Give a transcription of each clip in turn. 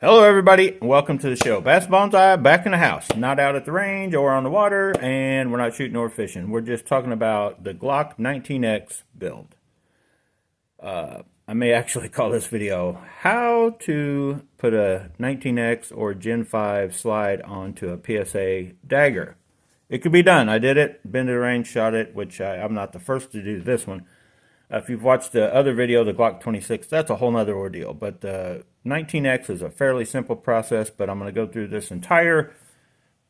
Hello everybody, welcome to the show. Bass Bonsai back in the house, not out at the range or on the water, and we're not shooting or fishing. We're just talking about the Glock 19X build. I may actually call this video how to put a 19X or Gen 5 slide onto a PSA Dagger. It could be done. I did it, been to the range, shot it, which I'm not the first to do this one. If you've watched the other video, the Glock 26, that's a whole nother ordeal. But the 19X is a fairly simple process, but I'm going to go through this entire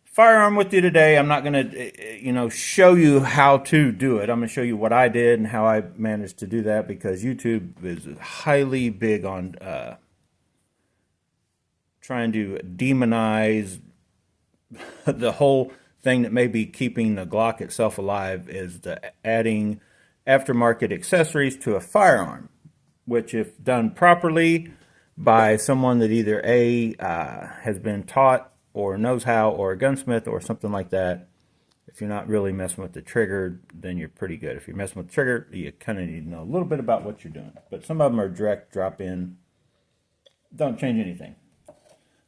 firearm with you today. I'm not going to, show you how to do it. I'm going to show you what I did and how I managed to do that, because YouTube is highly big on trying to demonize the whole thing that may be keeping the Glock itself alive is the adding aftermarket accessories to a firearm, which, if done properly by someone that either has been taught or knows how, or a gunsmith or something like that, if you're not really messing with the trigger, then you're pretty good. If you're messing with the trigger, you kind of need to know a little bit about what you're doing. But some of them are direct drop in, don't change anything.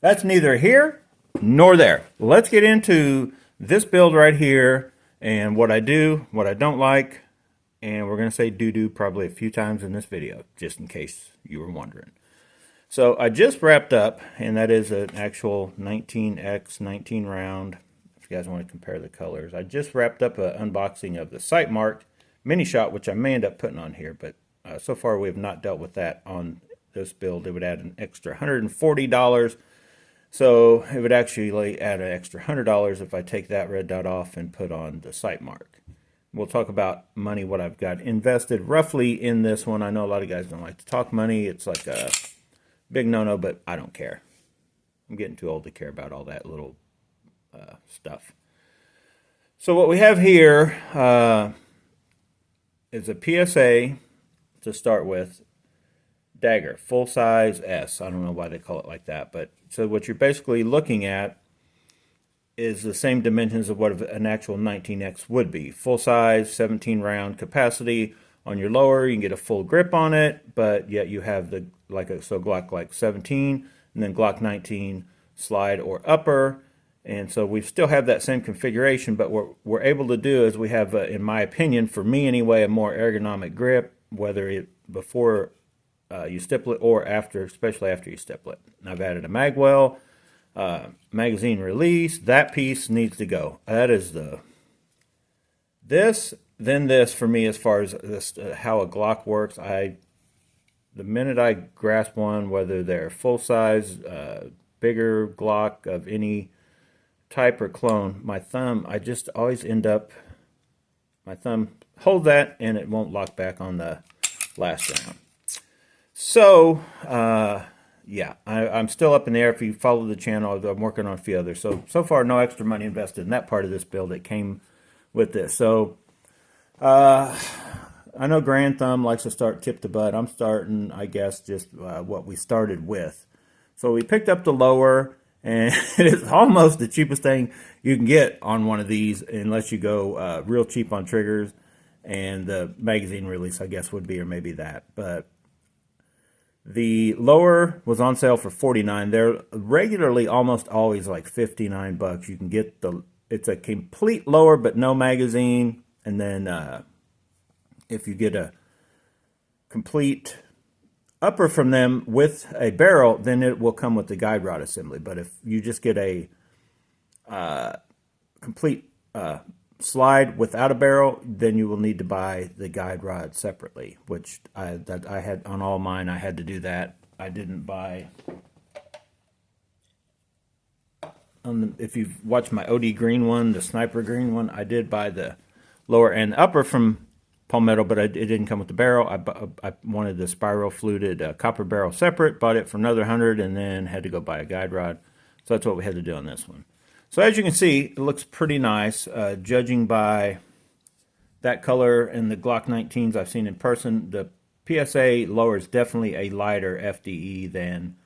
That's neither here nor there. Let's get into this build right here and what I do, what I don't like. And we're going to say doo-doo probably a few times in this video, just in case you were wondering. So I just wrapped up, and that is an actual 19X 19 round. If you guys want to compare the colors, I just wrapped up an unboxing of the sight marked mini shot, which I may end up putting on here, but so far we have not dealt with that on this build. It would add an extra $140. So it would actually add an extra $100 if I take that red dot off and put on the sight mark. We'll talk about money, what I've got invested roughly in this one. I know a lot of guys don't like to talk money. It's like a big no-no, but I don't care. I'm getting too old to care about all that little stuff. So what we have here is a PSA to start with, Dagger, full size S. I don't know why they call it like that, but so what you're basically looking at is the same dimensions of what an actual 19X would be. Full size, 17 round capacity. On your lower, you can get a full grip on it, but yet you have the Glock like 17, and then Glock 19 slide or upper. And so we still have that same configuration, but what we're able to do is we have, in my opinion, for me anyway, a more ergonomic grip, whether it before you stipple it or after, especially after you stipple it. And I've added a mag well. Magazine release, that piece needs to go. That is this for me, as far as this how a Glock works. The minute I grasp one, whether they're full size, bigger Glock of any type or clone, my thumb, I just always end up, my thumb hold that and it won't lock back on the last round. So yeah, I'm still up in the air. If you follow the channel, I'm working on a few others. So far, no extra money invested in that part of this build that came with this. So I know Grand Thumb likes to start tip to butt. I'm starting, I guess, just what we started with. So we picked up the lower, and it's almost the cheapest thing you can get on one of these, unless you go real cheap on triggers. And the magazine release, I guess, would be, or maybe that. But the lower was on sale for $49. They're regularly almost always like $59. You can get it's a complete lower but no magazine, and then if you get a complete upper from them with a barrel, then it will come with the guide rod assembly. But if you just get a complete slide without a barrel, then you will need to buy the guide rod separately, which I had on all mine. I had to do that. I didn't buy if you've watched my OD green one, the sniper green one, I did buy the lower and upper from Palmetto, but it didn't come with the barrel. I wanted the spiral fluted copper barrel separate, bought it for another 100, and then had to go buy a guide rod. So that's what we had to do on this one. So as you can see, it looks pretty nice, judging by that color and the Glock 19s I've seen in person. The PSA lower is definitely a lighter FDE than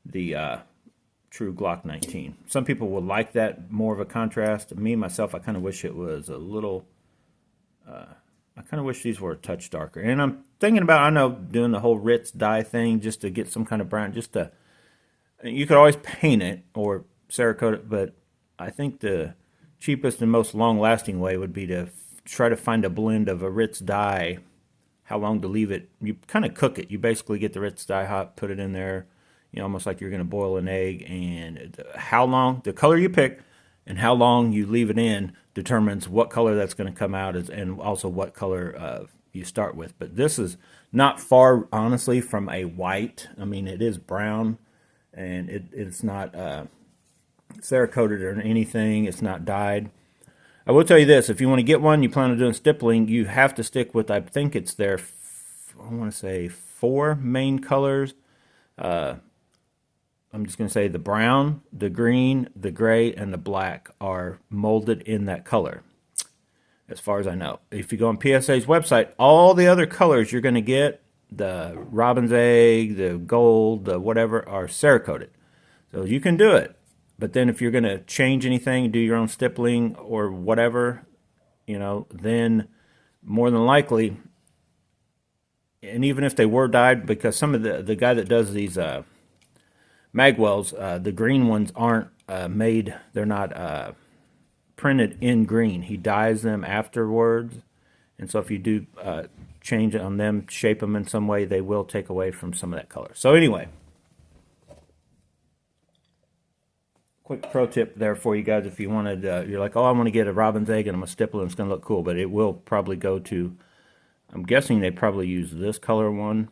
the true Glock 19. Some people will like that, more of a contrast. Me, myself, I kind of wish it was a little, I kind of wish these were a touch darker. And I'm thinking about, I know, doing the whole Ritz dye thing just to get some kind of brown, just to You could always paint it or Cerakote it, but I think the cheapest and most long-lasting way would be to try to find a blend of a Ritz dye. How long to leave it? You kind of cook it. You basically get the Ritz dye hot, put it in there, almost like you're going to boil an egg. And how long, the color you pick, and how long you leave it in determines what color that's going to come out as, and also what color you start with. But this is not far, honestly, from a white. I mean, it is brown, and it's not Cerakoted or anything. It's not dyed. I will tell you this: if you want to get one, you plan on doing stippling, you have to stick with, I think it's their, I want to say 4 main colors. I'm just going to say the brown, the green, the gray, and the black are molded in that color, as far as I know. If you go on PSA's website, all the other colors you're going to get, the robin's egg, the gold, the whatever, are Cerakoted. So you can do it. But then if you're going to change anything, do your own stippling or whatever, then more than likely, and even if they were dyed, because some of the guy that does these magwells, the green ones aren't made, they're not printed in green. He dyes them afterwards. And so if you do change it on them, shape them in some way, they will take away from some of that color. So anyway, quick pro tip there for you guys. If you wanted, you're like, oh, I want to get a robin's egg and I'm going to stipple it and it's going to look cool, but it will probably go to, I'm guessing they probably use this color one.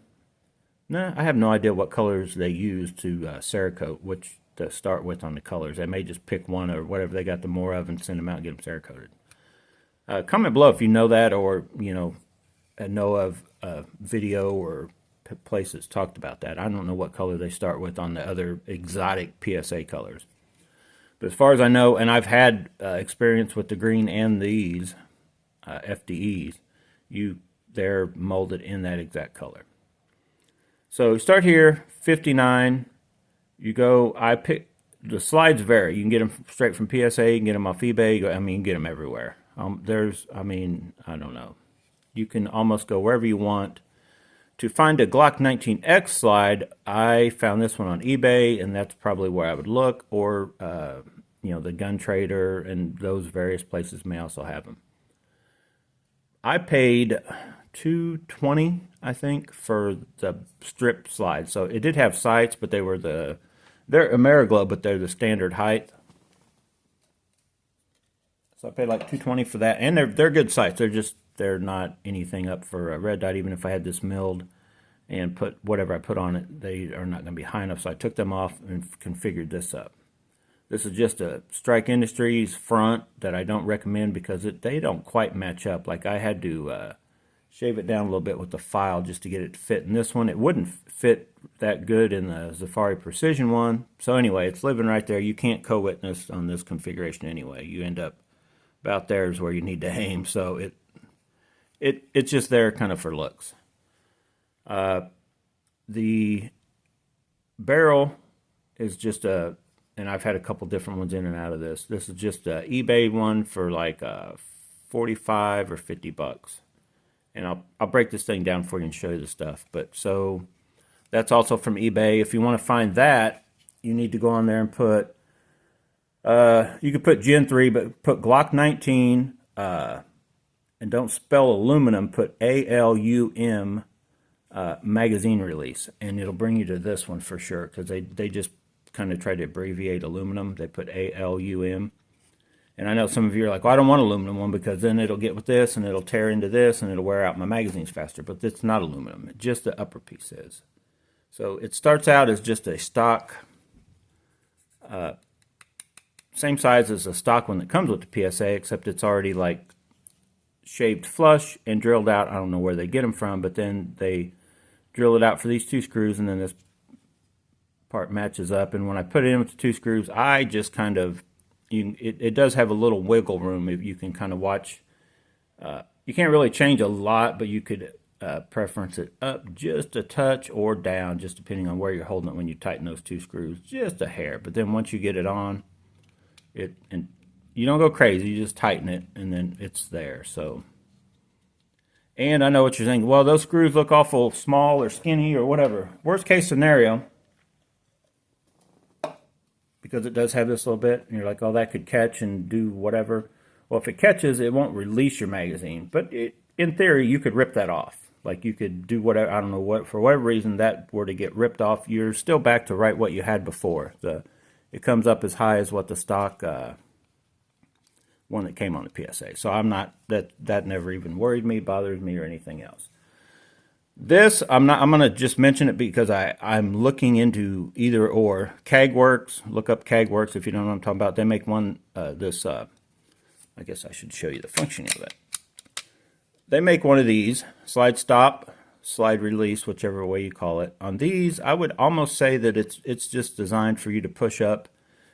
No, I have no idea what colors they use to Cerakote, which to start with on the colors. They may just pick one or whatever they got the more of and send them out and get them Cerakoted. Comment below if you know that, or know of video or places talked about that. I don't know what color they start with on the other exotic PSA colors. But as far as I know, and I've had experience with the green and these FDEs, they're molded in that exact color. So you start here, 59. You go, the slides vary. You can get them straight from PSA, you can get them off eBay, you can get them everywhere. I don't know. You can almost go wherever you want. To find a Glock 19X slide, I found this one on eBay, and that's probably where I would look, or the Gun Trader, and those various places may also have them. I paid $220, I think, for the strip slide. So it did have sights, but they're Ameriglow, but they're the standard height. So I paid like $220 for that, and they're good sights. They're not anything up for a red dot. Even if I had this milled and put whatever I put on it, they are not going to be high enough. So I took them off and configured this up. This is just a Strike Industries front that I don't recommend because they don't quite match up. Like I had to shave it down a little bit with the file just to get it to fit in this one. It wouldn't fit that good in the Safari Precision one. So anyway, it's living right there. You can't co-witness on this configuration anyway. You end up about there is where you need to aim. So it's just there kind of for looks. The barrel is just and I've had a couple different ones in and out of this. This is just an eBay one for like 45 or 50 bucks. And I'll break this thing down for you and show you the stuff. But so that's also from eBay. If you want to find that, you need to go on there and put, you could put Gen 3, but put Glock 19, and don't spell aluminum, put ALUM magazine release. And it'll bring you to this one for sure, because they just kind of try to abbreviate aluminum. They put ALUM. And I know some of you are like, well, I don't want an aluminum one because then it'll get with this and it'll tear into this and it'll wear out my magazines faster. But it's not aluminum. Just the upper piece is. So it starts out as just a stock, same size as a stock one that comes with the PSA, except it's already like shaved flush and drilled out. I don't know where they get them from, but then they drill it out for these 2 screws, and then this part matches up. And when I put it in with the 2 screws, I just kind of, it does have a little wiggle room. If you can kind of watch, you can't really change a lot, but you could preference it up just a touch or down, just depending on where you're holding it when you tighten those 2 screws, just a hair. But then once you get it on, and you don't go crazy, you just tighten it, and then it's there. So, and I know what you're thinking, well, those screws look awful small or skinny or whatever. Worst case scenario, because it does have this little bit, and you're like, oh, that could catch and do whatever. Well, if it catches, it won't release your magazine, but in theory, you could rip that off. Like you could do whatever, I don't know what, for whatever reason that were to get ripped off, you're still back to right what you had before. It comes up as high as what the stock one that came on the PSA. So I'm not, that never even worried me, bothers me, or anything else. This, I'm going to just mention it because I'm looking into either or. Kagworks, look up Kagworks if you don't know what I'm talking about. They make one, I guess I should show you the functioning of it. They make one of these, slide stop, slide release, whichever way you call it. On these, I would almost say that it's just designed for you to push up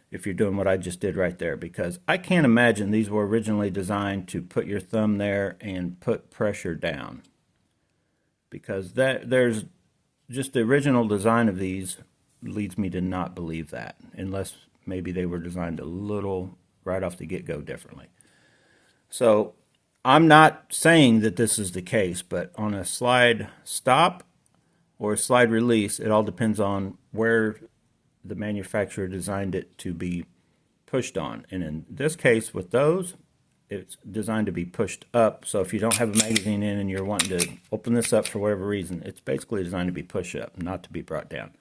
if you're doing what I just did right there, because I can't imagine these were originally designed to put your thumb there and put pressure down. Because there's just the original design of these leads me to not believe that, unless maybe they were designed a little right off the get-go differently. So I'm not saying that this is the case, but on a slide stop or a slide release, it all depends on where the manufacturer designed it to be pushed on. And in this case with those, it's designed to be pushed up. So if you don't have a magazine in and you're wanting to open this up for whatever reason, it's basically designed to be pushed up, not to be brought down.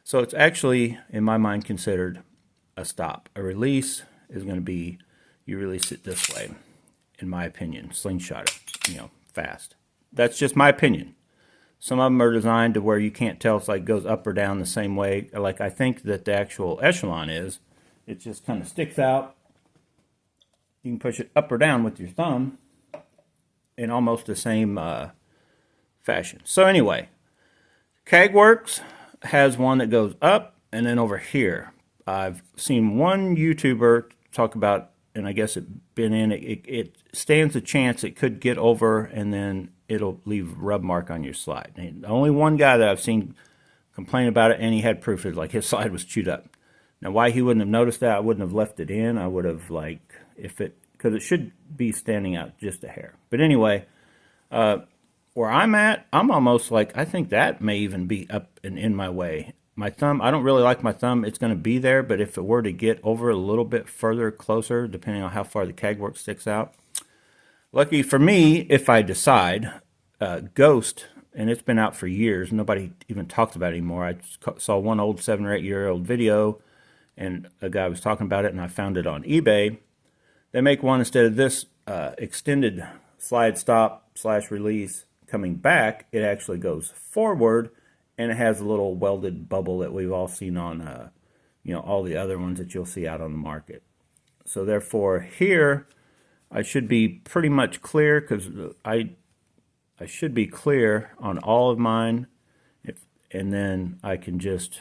So it's actually, in my mind, considered a stop. A release is going to be, you release it this way, in my opinion, slingshot it, fast. That's just my opinion. Some of them are designed to where you can't tell, it's like goes up or down the same way. Like I think that the actual echelon is, it just kind of sticks out. You can push it up or down with your thumb in almost the same fashion. So anyway, Kagworks has one that goes up and then over here. I've seen one YouTuber talk about, and I guess it stands a chance it could get over and then it'll leave rub mark on your slide. And the only one guy that I've seen complain about it, and he had proof, is like his slide was chewed up. Now why he wouldn't have noticed that, I wouldn't have left it in. I would have because it should be standing out just a hair. But anyway, where I'm at, I'm almost like, I think that may even be up and in my way. My thumb, I don't really like my thumb. It's going to be there, but if it were to get over a little bit further, closer, depending on how far the Kagwork sticks out. Lucky for me, if I decide, Ghost, and it's been out for years, nobody even talks about it anymore. I saw one old 7 or 8 year old video, and a guy was talking about it, and I found it on eBay. They make one instead of this extended slide stop / release coming back, it actually goes forward, and it has a little welded bubble that we've all seen on all the other ones that you'll see out on the market. So therefore here I should be pretty much clear, because I should be clear on all of mine, and then I can just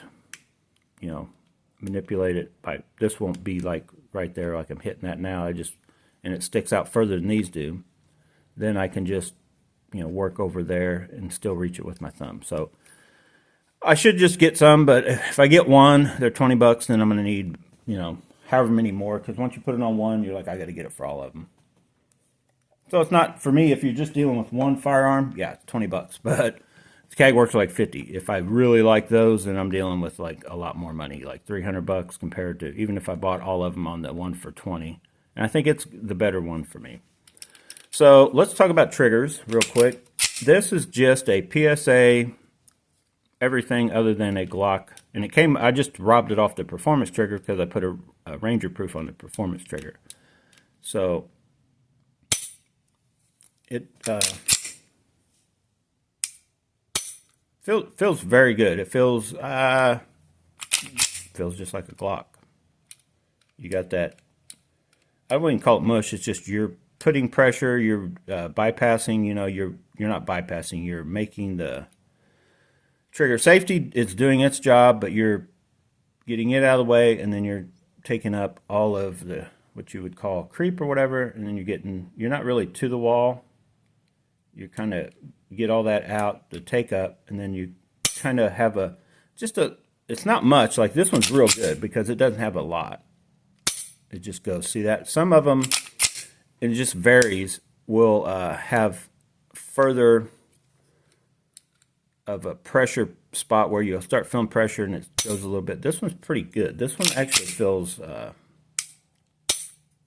manipulate it by, this won't be like right there like I'm hitting that now, and it sticks out further than these do. Then I can just work over there and still reach it with my thumb. So I should just get some, but if I get one, they're $20, then I'm going to need however many more, because once you put it on one, you're like, I got to get it for all of them. So it's not, for me, if you're just dealing with one firearm, yeah, it's $20, but Kagworks are like 50. If I really like those, then I'm dealing with like a lot more money, like $300 compared to, even if I bought all of them on the one for 20. And I think it's the better one for me. So let's talk about triggers real quick. This is just a PSA, everything other than a Glock. And it came, I just robbed it off the performance trigger because I put a Ranger proof on the performance trigger. So it feels very good. It feels just like a Glock. You got that, I wouldn't call it mush, it's just you're putting pressure, you're bypassing, you're not bypassing, you're making the trigger safety, it's doing its job, but you're getting it out of the way, and then you're taking up all of the, what you would call creep or whatever, and then you're not really to the wall. You kind of get all that out, the take up, and then you kind of have it's not much, like this one's real good because it doesn't have a lot. It just goes, see that? Some of them, it just varies, will have further of a pressure spot where you'll start feeling pressure and it goes a little bit. This one's pretty good. This one actually feels,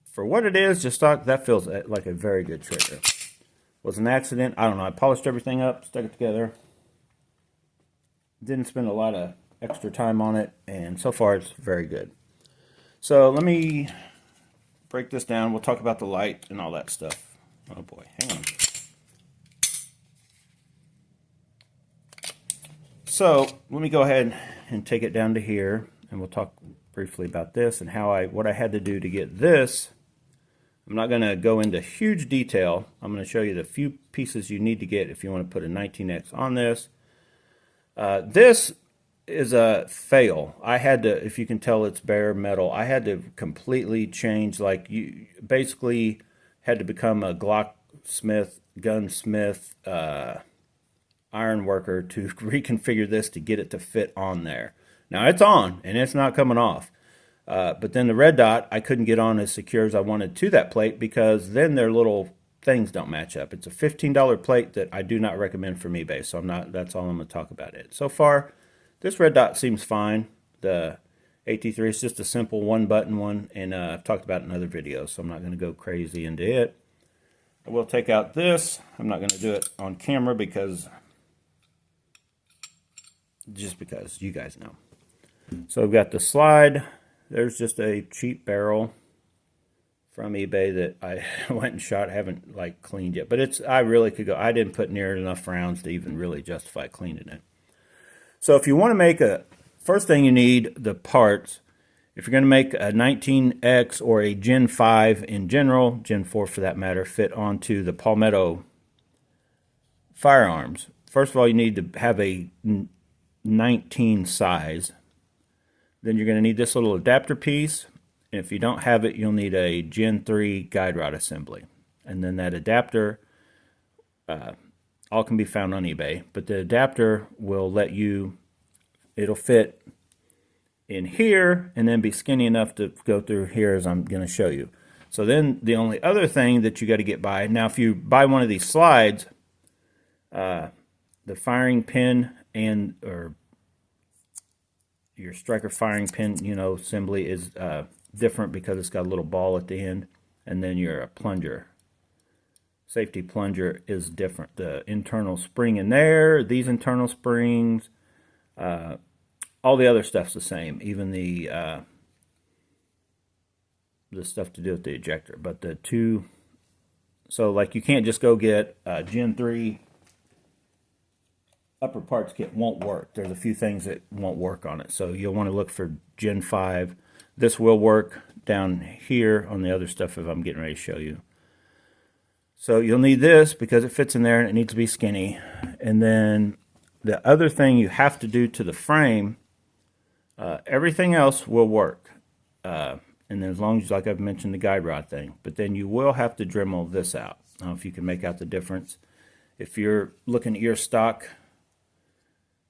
for what it is, just stock, that feels like a very good trigger. Was an accident. I don't know. I polished everything up, stuck it together. Didn't spend a lot of extra time on it, and so far it's very good. So let me break this down. We'll talk about the light and all that stuff. Oh boy, hang on. So let me go ahead and take it down to here, and we'll talk briefly about this and what I had to do to get this. I'm not going to go into huge detail. I'm going to show you the few pieces you need to get if you want to put a 19X on this. This is a fail. I had to, if you can tell it's bare metal, I had to completely change, like you basically had to become a Glock smith, gunsmith, iron worker to reconfigure this to get it to fit on there. Now it's on and it's not coming off. But then the red dot I couldn't get on as secure as I wanted to that plate because then their little things don't match up. It's a $15 plate that I do not recommend from eBay, so that's all I'm going to talk about it. So far, this red dot seems fine. The AT3 is just a simple one button one, and I've talked about it in other videos, so I'm not going to go crazy into it. I will take out this. I'm not going to do it on camera because you guys know. So we've got the slide. There's just a cheap barrel from eBay that I went and shot. Haven't like cleaned yet, but I really could go. I didn't put near enough rounds to even really justify cleaning it. So if you want to make first thing you need the parts. If you're going to make a 19X or a Gen 5 in general, Gen 4 for that matter, fit onto the Palmetto firearms. First of all, you need to have a 19 size. Then you're going to need this little adapter piece. And if you don't have it, you'll need a Gen 3 guide rod assembly. And then that adapter, all can be found on eBay. But the adapter will let you, it'll fit in here and then be skinny enough to go through here as I'm going to show you. So then the only other thing that you got to get by, now if you buy one of these slides, the firing pin or your striker firing pin, assembly is different because it's got a little ball at the end, and then your plunger, safety plunger is different. The internal spring in there, these internal springs, all the other stuff's the same, even the stuff to do with the ejector. But the two, so like you can't just go get Gen 3 upper parts kit, won't work. There's a few things that won't work on it. So you'll want to look for Gen 5. This will work down here on the other stuff if I'm getting ready to show you. So you'll need this because it fits in there and it needs to be skinny. And then the other thing you have to do to the frame, everything else will work. And then as long as, like I've mentioned, the guide rod thing. But then you will have to Dremel this out. I don't know if you can make out the difference. If you're looking at your stock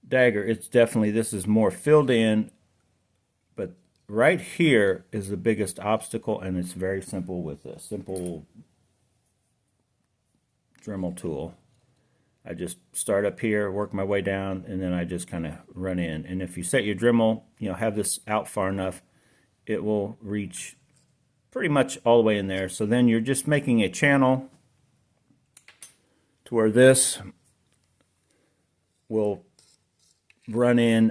dagger, it's definitely, this is more filled in. But right here is the biggest obstacle, and it's very simple with a simple Dremel tool. I just start up here, work my way down, and then I just kind of run in. And if you set your Dremel, have this out far enough, it will reach pretty much all the way in there. So then you're just making a channel to where this will run in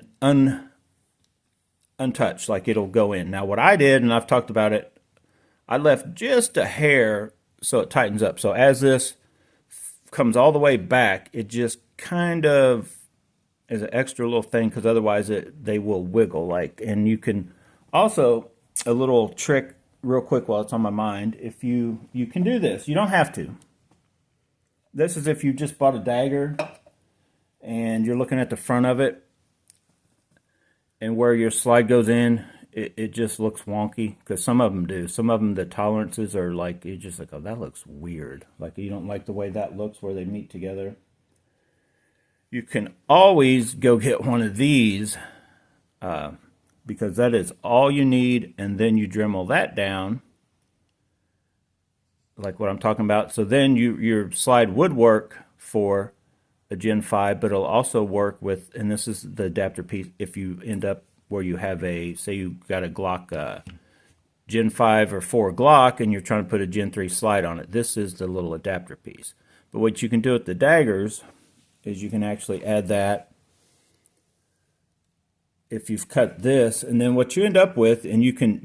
untouched, like it'll go in. Now what I did, and I've talked about it, I left just a hair so it tightens up. So as this comes all the way back, it just kind of is an extra little thing, because otherwise they will wiggle. And you can also, a little trick real quick while it's on my mind, if you can do this, you don't have to. This is if you just bought a dagger and you're looking at the front of it, and where your slide goes in, it just looks wonky, because some of them do. Some of them, the tolerances are like, you're just like, oh, that looks weird. Like you don't like the way that looks where they meet together. You can always go get one of these, because that is all you need, and then you Dremel that down, like what I'm talking about. So then your slide would work for a Gen 5, but it'll also work with, and this is the adapter piece, if you end up where you have a, say you got a Glock Gen 5 or 4 Glock and you're trying to put a Gen 3 slide on it. This is the little adapter piece. But what you can do with the daggers is you can actually add that if you've cut this, and then what you end up with, and you can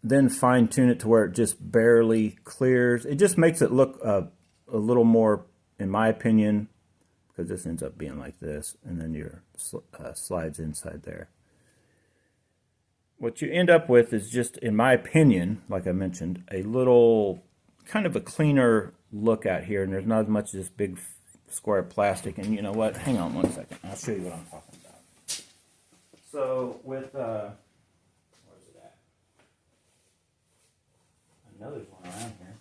then fine tune it to where it just barely clears. It just makes it look a little more, in my opinion, because this ends up being like this, and then your slides inside there. What you end up with is just, in my opinion, like I mentioned, a little kind of a cleaner look out here, and there's not as much of this big square of plastic. And you know what? Hang on one second. I'll show you what I'm talking about. So with, where's it at? I know there's one around here.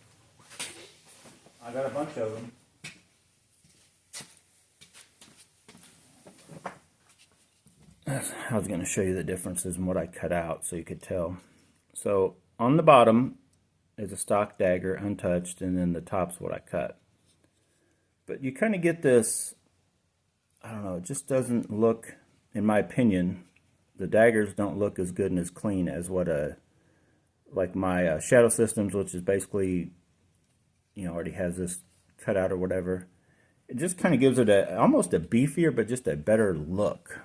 I got a bunch of them. I was going to show you the differences in what I cut out so you could tell. So on the bottom is a stock dagger, untouched, and then the top's what I cut. But you kind of get this, I don't know, it just doesn't look, in my opinion, the daggers don't look as good and as clean as what like my Shadow Systems, which is basically, you know, already has this cut out or whatever. It just kind of gives it almost a beefier, but just a better look.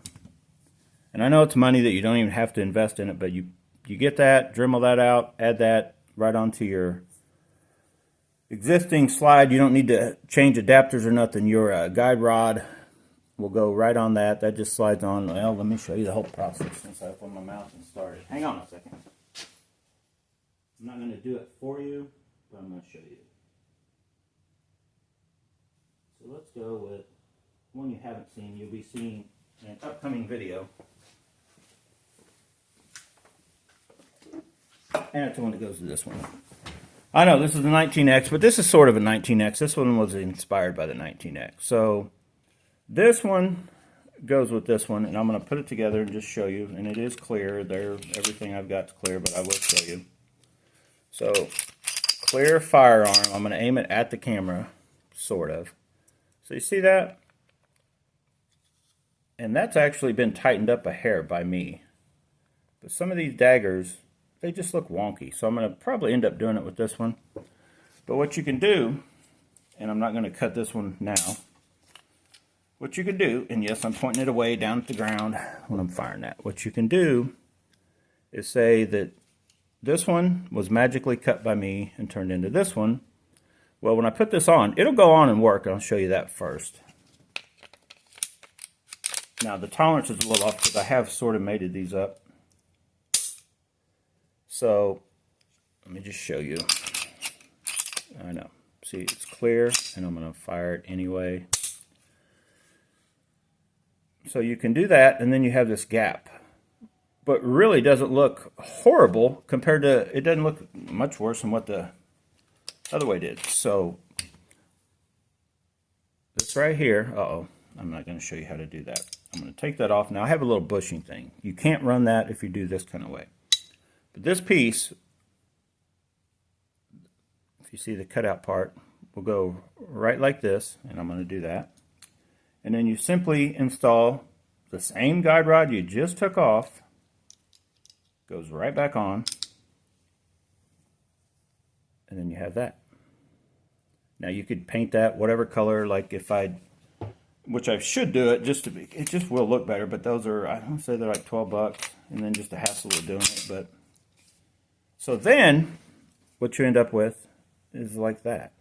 And I know it's money that you don't even have to invest in it, but you get that, Dremel that out, add that right onto your existing slide. You don't need to change adapters or nothing. Your guide rod will go right on that. That just slides on. Well, let me show you the whole process since I opened my mouth and started. Hang on a second. I'm not going to do it for you, but I'm going to show you. So let's go with one you haven't seen. You'll be seeing in an upcoming video. And it's the one that goes to this one. I know this is the 19X, but this is sort of a 19X. This one was inspired by the 19X. So this one goes with this one, and I'm going to put it together and just show you. And it is clear. Everything I've got is clear, but I will show you. So clear firearm. I'm going to aim it at the camera, sort of. So you see that? And that's actually been tightened up a hair by me. But some of these daggers, they just look wonky. So I'm going to probably end up doing it with this one. But what you can do, and I'm not going to cut this one now. What you can do, and yes, I'm pointing it away down at the ground when I'm firing that. What you can do is say that this one was magically cut by me and turned into this one. Well, when I put this on, it'll go on and work. I'll show you that first. Now, the tolerance is a little off because I have sort of mated these up. So, let me just show you. I know. See, it's clear, and I'm going to fire it anyway. So you can do that, and then you have this gap. But really doesn't look horrible compared to, it doesn't look much worse than what the other way did. So, this right here, I'm not going to show you how to do that. I'm going to take that off. Now, I have a little bushing thing. You can't run that if you do this kind of way. But this piece, if you see the cutout part, will go right like this, and I'm going to do that. And then you simply install the same guide rod you just took off, goes right back on, and then you have that. Now you could paint that whatever color, like if which I should do it just to be, it just will look better, but those are, I don't say they're like 12 bucks, and then just a hassle of doing it. But so then what you end up with is like that.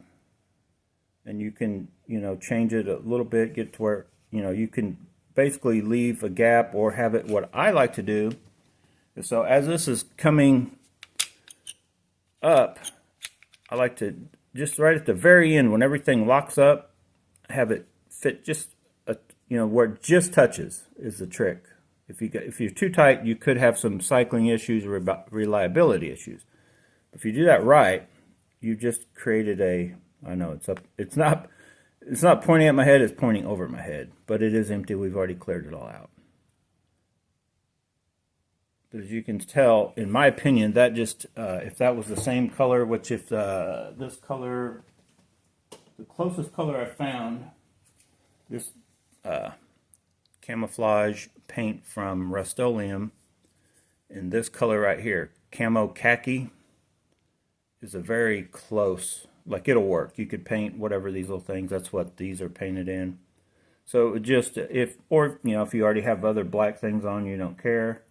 And you can, you know, change it a little bit, get to where, you know, you can basically leave a gap or have it. What I like to do is, so as this is coming up, I like to just right at the very end when everything locks up, have it fit just you know, where it just touches is the trick. If you're too tight, you could have some cycling issues or reliability issues. If you do that right, you just created a, I know it's up, it's not pointing at my head, it's pointing over my head, but it is empty. We've already cleared it all out. But as you can tell, in my opinion, that just, if that was the same color, which if this color, the closest color I found This camouflage paint from Rust-Oleum in this color right here, camo khaki, is a very close, like it'll work. You could paint whatever these little things, that's what these are painted in. So just if, or you know, if you already have other black things on, you don't care.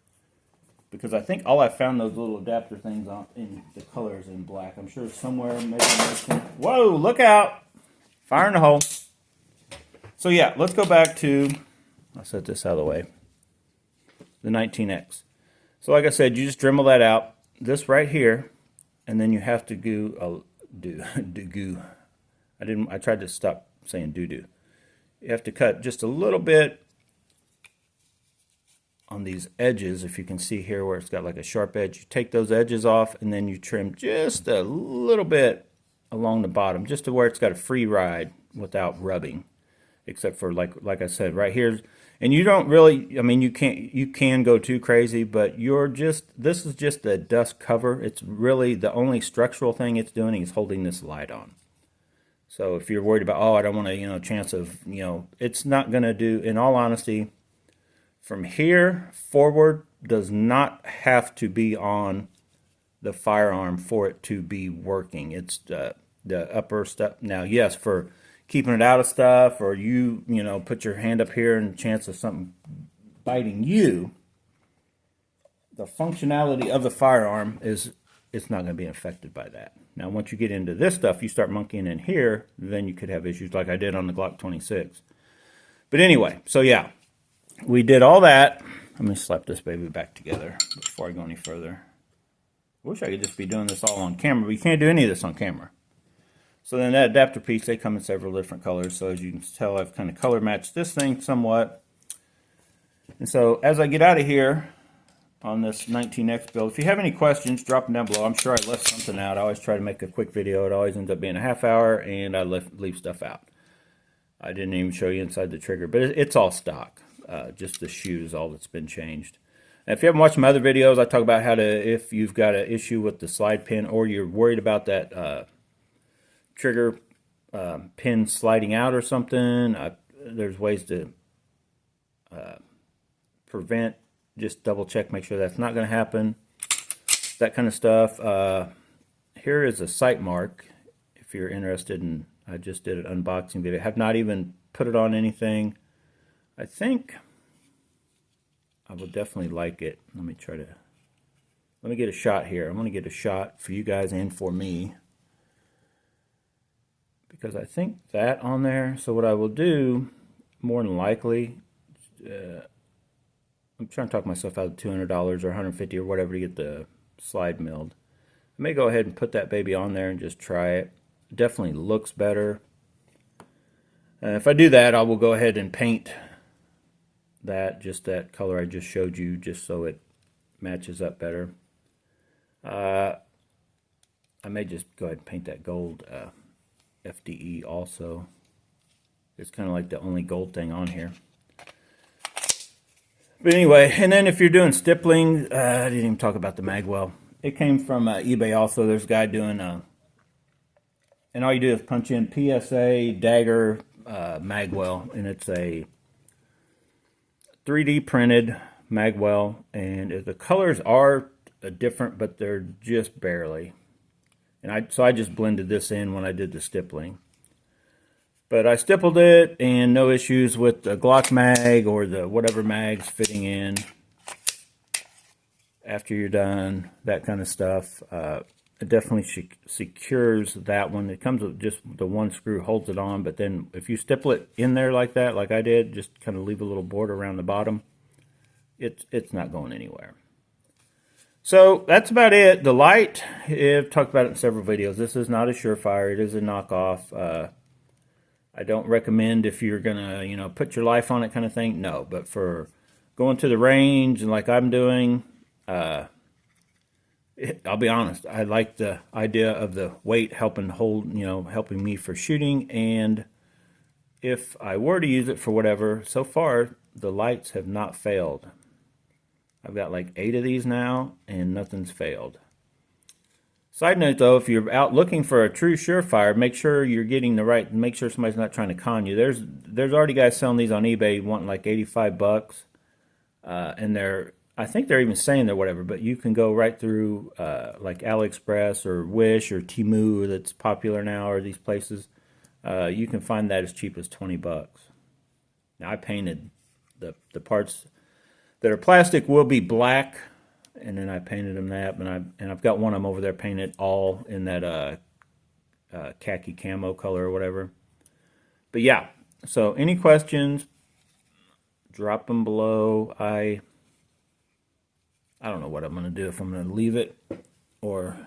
Because I think all I found those little adapter things on in the colors in black. I'm sure somewhere maybe. Whoa, look out! Fire in the hole. So yeah, let's go back to, I'll set this out of the way, the 19X. So like I said, you just Dremel that out. This right here, and then you have to goo. I tried to stop saying doo-doo. You have to cut just a little bit on these edges. If you can see here where it's got like a sharp edge, you take those edges off and then you trim just a little bit along the bottom, just to where it's got a free ride without rubbing, except for like I said right here. And you don't really, I mean, you can go too crazy, but this is just the dust cover. It's really the only structural thing it's doing is holding this light on. So if you're worried about, oh, I don't want a chance of, it's not going to do, in all honesty, from here forward does not have to be on the firearm for it to be working. It's the upper stuff. Now, yes, for keeping it out of stuff, or you put your hand up here and chance of something biting you, the functionality of the firearm it's not going to be affected by that. Now, once you get into this stuff, you start monkeying in here, then you could have issues like I did on the Glock 26. But anyway, so yeah, we did all that. Let me slap this baby back together before I go any further. I wish I could just be doing this all on camera, but you can't do any of this on camera. So then that adapter piece, they come in several different colors. So as you can tell, I've kind of color matched this thing somewhat. And so as I get out of here on this 19X build, if you have any questions, drop them down below. I'm sure I left something out. I always try to make a quick video. It always ends up being a half hour, and I leave stuff out. I didn't even show you inside the trigger, but it's all stock. Just the shoot is all that's been changed. And if you haven't watched my other videos, I talk about how to, if you've got an issue with the slide pin, or you're worried about that trigger pin sliding out or something, there's ways to prevent. Just double check, make sure that's not going to happen, that kind of stuff. Here is a sight mark if you're interested in. I just did an unboxing video. I have not even put it on anything. I think I will definitely like it. Let me get a shot here. I'm going to get a shot for you guys and for me, because I think that on there. So what I will do, more than likely, I'm trying to talk myself out of $200 or $150 or whatever to get the slide milled. I may go ahead and put that baby on there and just try it. It definitely looks better. If I do that, I will go ahead and paint just that color I just showed you, just so it matches up better. I may just go ahead and paint that gold FDE also. It's kind of like the only gold thing on here. But anyway, and then if you're doing stippling, I didn't even talk about the magwell. It came from eBay also. There's a guy doing, and all you do is punch in PSA Dagger magwell, and it's a 3D printed magwell, and the colors are different, but they're just barely. And so I just blended this in when I did the stippling. But I stippled it, and no issues with the Glock mag or the whatever mag's fitting in after you're done, that kind of stuff. It definitely secures that one. It comes with just the one screw, holds it on, but then if you stipple it in there like that, like I did, just kind of leave a little border around the bottom, it's not going anywhere. So that's about it. The light, I've talked about it in several videos. This is not a Surefire. It is a knockoff. I don't recommend if you're gonna, put your life on it kind of thing. No, but for going to the range and like I'm doing, I'll be honest. I like the idea of the weight helping helping me for shooting. And if I were to use it for whatever, so far the lights have not failed. I've got like 8 of these now, and nothing's failed. Side note though, if you're out looking for a true surefire, make sure you're getting the right, make sure somebody's not trying to con you. There's already guys selling these on eBay wanting like 85 bucks. And I think they're even saying they're whatever, but you can go right through like AliExpress or Wish or Temu that's popular now, or these places. You can find that as cheap as 20 bucks. Now I painted the parts that are plastic will be black, and then I painted them that, and I've got one of them over there painted all in that khaki camo color or whatever. But yeah, so any questions, drop them below. I don't know what I'm going to do, if I'm going to leave it, or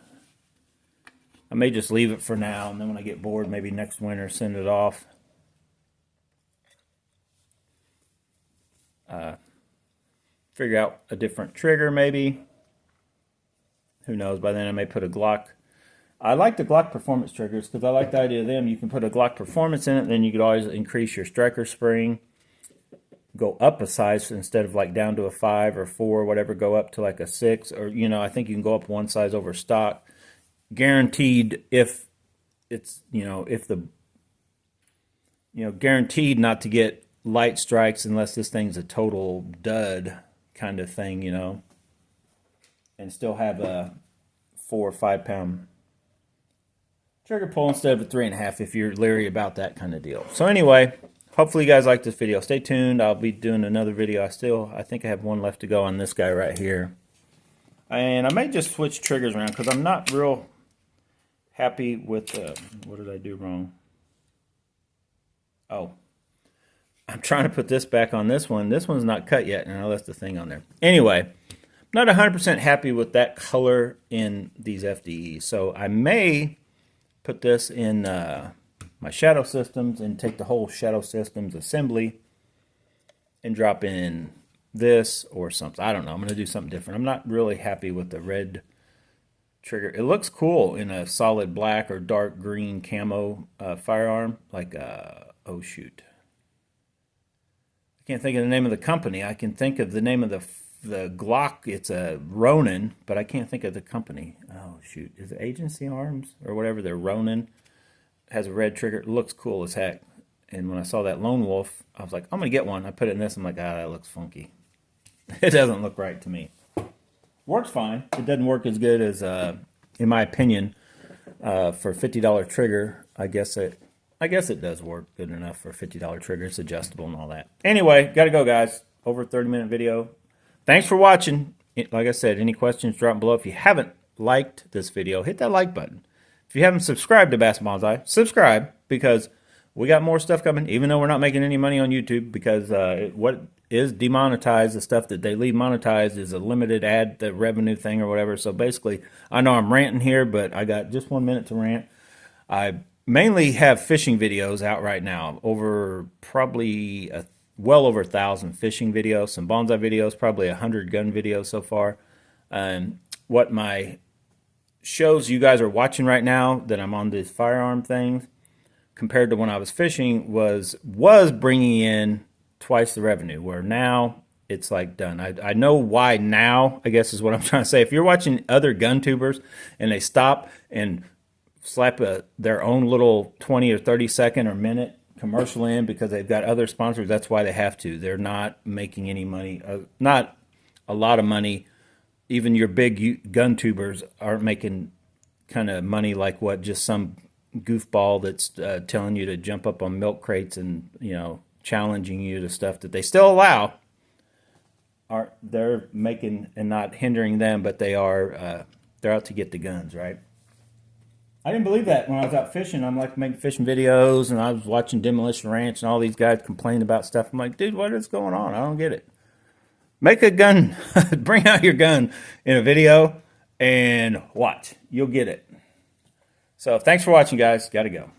I may just leave it for now, and then when I get bored, maybe next winter, send it off. Figure out a different trigger, maybe. Who knows? By then I may put a Glock. I like the Glock Performance triggers because I like the idea of them. You can put a Glock Performance in it, then you could always increase your striker spring. Go up a size instead of like down to a 5 or 4 or whatever, go up to like a 6, or I think you can go up one size over stock. Guaranteed, if it's guaranteed not to get light strikes unless this thing's a total dud kind of thing, and still have a 4 or 5 pound trigger pull instead of a 3.5 if you're leery about that kind of deal. So anyway, hopefully you guys like this video. Stay tuned. I'll be doing another video. I think I have one left to go on this guy right here. And I may just switch triggers around because I'm not real happy with what did I do wrong? Oh, I'm trying to put this back on this one. This one's not cut yet, and I left the thing on there. Anyway, I'm not 100% happy with that color in these FDEs. So I may put this in my shadow systems and take the whole shadow systems assembly and drop in this or something. I don't know. I'm going to do something different. I'm not really happy with the red trigger. It looks cool in a solid black or dark green camo firearm. Like, oh shoot. I can't think of the name of the company. I can think of the name of the Glock. It's a Ronin, but I can't think of the company. Oh shoot. Is it Agency Arms or whatever? They're Ronin. Has a red trigger. It looks cool as heck. And when I saw that Lone Wolf, I was like, I'm going to get one. I put it in this. I'm like, that looks funky. It doesn't look right to me. Works fine. It doesn't work as good as, in my opinion, for a $50 trigger. I guess it does work good enough for a $50 trigger. It's adjustable and all that. Anyway, got to go, guys. Over a 30-minute video. Thanks for watching. Like I said, any questions, drop them below. If you haven't liked this video, hit that like button. If you haven't subscribed to Bass Bonsai, subscribe, because we got more stuff coming, even though we're not making any money on YouTube, because what is demonetized, the stuff that they leave monetized, is a limited ad, the revenue thing or whatever. So basically, I know I'm ranting here, but I got just 1 minute to rant. I mainly have fishing videos out right now, over probably well over 1,000 fishing videos, some bonsai videos, probably 100 gun videos so far. What my shows you guys are watching right now that I'm on these firearm things compared to when I was fishing was bringing in twice the revenue, where now it's like done. I know why now, I guess is what I'm trying to say. If you're watching other gun tubers and they stop and slap their own little 20 or 30 second or minute commercial in because they've got other sponsors, that's why they have to. They're not making any money, not a lot of money. Even your big gun tubers aren't making kind of money like what just some goofball that's telling you to jump up on milk crates and, challenging you to stuff that they still allow. They're making and not hindering them, but they're out to get the guns, right? I didn't believe that when I was out fishing. I'm like making fishing videos, and I was watching Demolition Ranch, and all these guys complain about stuff. I'm like, dude, what is going on? I don't get it. Make a gun, bring out your gun in a video and watch. You'll get it. So thanks for watching, guys. Got to go.